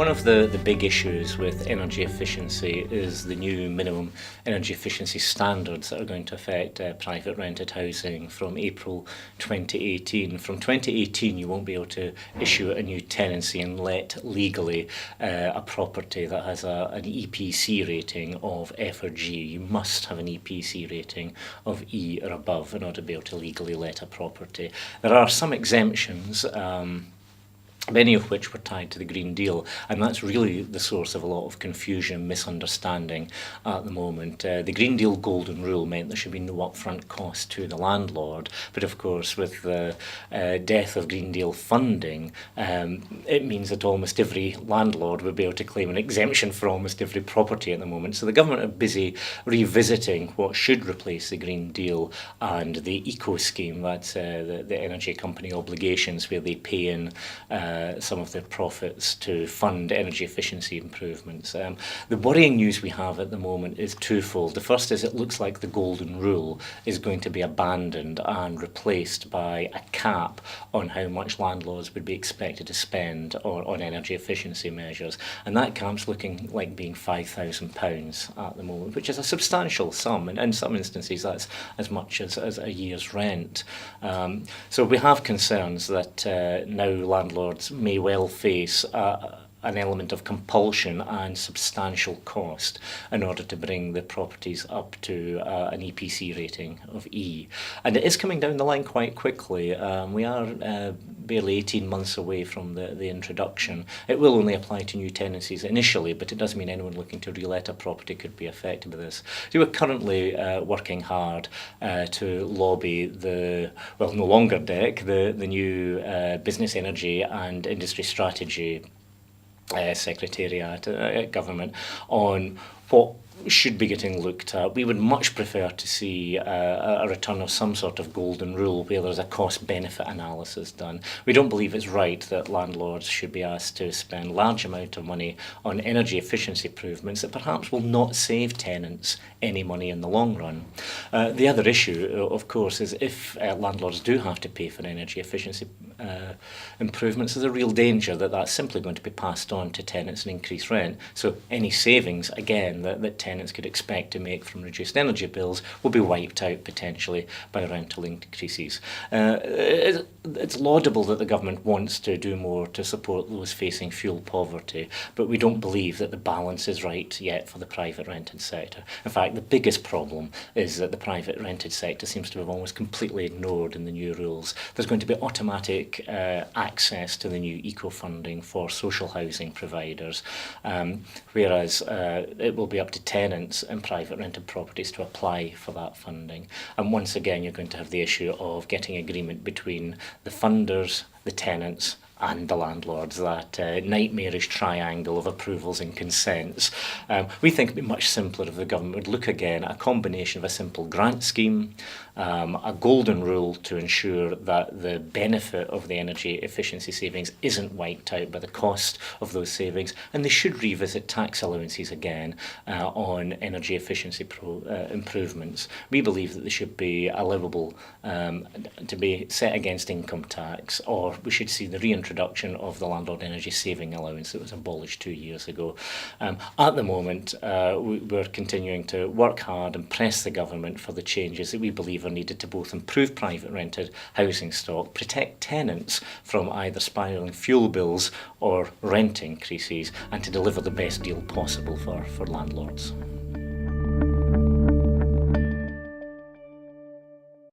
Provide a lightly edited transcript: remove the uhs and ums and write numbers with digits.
of the big issues with energy efficiency is the new minimum energy efficiency standards that are going to affect private rented housing from April 2018. From 2018 you won't be able to issue a new tenancy and let legally a property that has an EPC rating of F or G. You must have an EPC rating of E or above in order to be able to legally let a property. There are some exemptions, many of which were tied to the Green Deal, and that's really the source of a lot of confusion and misunderstanding at the moment. The Green Deal golden rule meant there should be no upfront cost to the landlord, but of course with the death of Green Deal funding, it means that almost every landlord would be able to claim an exemption for almost every property at the moment. So the government are busy revisiting what should replace the Green Deal and the eco scheme, that's the energy company obligations, where they pay in some of their profits to fund energy efficiency improvements. The worrying news we have at the moment is twofold. The first is it looks like the golden rule is going to be abandoned and replaced by a cap on how much landlords would be expected to spend on energy efficiency measures, and that cap's looking like being £5,000 at the moment, which is a substantial sum, and in some instances that's as much as a year's rent. So we have concerns that now landlords may well face an element of compulsion and substantial cost in order to bring the properties up to an EPC rating of E. And it is coming down the line quite quickly. We are barely 18 months away from the introduction. It will only apply to new tenancies initially, but it does mean anyone looking to re-let a property could be affected by this. So we're currently working hard to lobby no longer DEC, the new Business, Energy and Industry Strategy Secretariat at Government on what should be getting looked at. We would much prefer to see a return of some sort of golden rule where there's a cost-benefit analysis done. We don't believe it's right that landlords should be asked to spend large amount of money on energy efficiency improvements that perhaps will not save tenants any money in the long run. The other issue, of course, is if landlords do have to pay for energy efficiency improvements, there's a real danger that that's simply going to be passed on to tenants and increase rent. So any savings, again, that tenants could expect to make from reduced energy bills will be wiped out potentially by rental increases. It's laudable that the government wants to do more to support those facing fuel poverty, but we don't believe that the balance is right yet for the private rented sector. In fact, the biggest problem is that the private rented sector seems to have almost completely ignored in the new rules. There's going to be automatic access to the new eco-funding for social housing providers, whereas it will be up to tenants and private rented properties to apply for that funding. And once again, you're going to have the issue of getting agreement between the funders, the tenants and the landlords, that nightmarish triangle of approvals and consents. We think it would be much simpler if the government would look again at a combination of a simple grant scheme, a golden rule to ensure that the benefit of the energy efficiency savings isn't wiped out by the cost of those savings, and they should revisit tax allowances again on energy efficiency improvements. We believe that they should be allowable to be set against income tax, or we should see the reintroduction of the landlord energy saving allowance that was abolished 2 years ago. At the moment, we're continuing to work hard and press the government for the changes that we believe are needed to both improve private rented housing stock, protect tenants from either spiralling fuel bills or rent increases, and to deliver the best deal possible for landlords.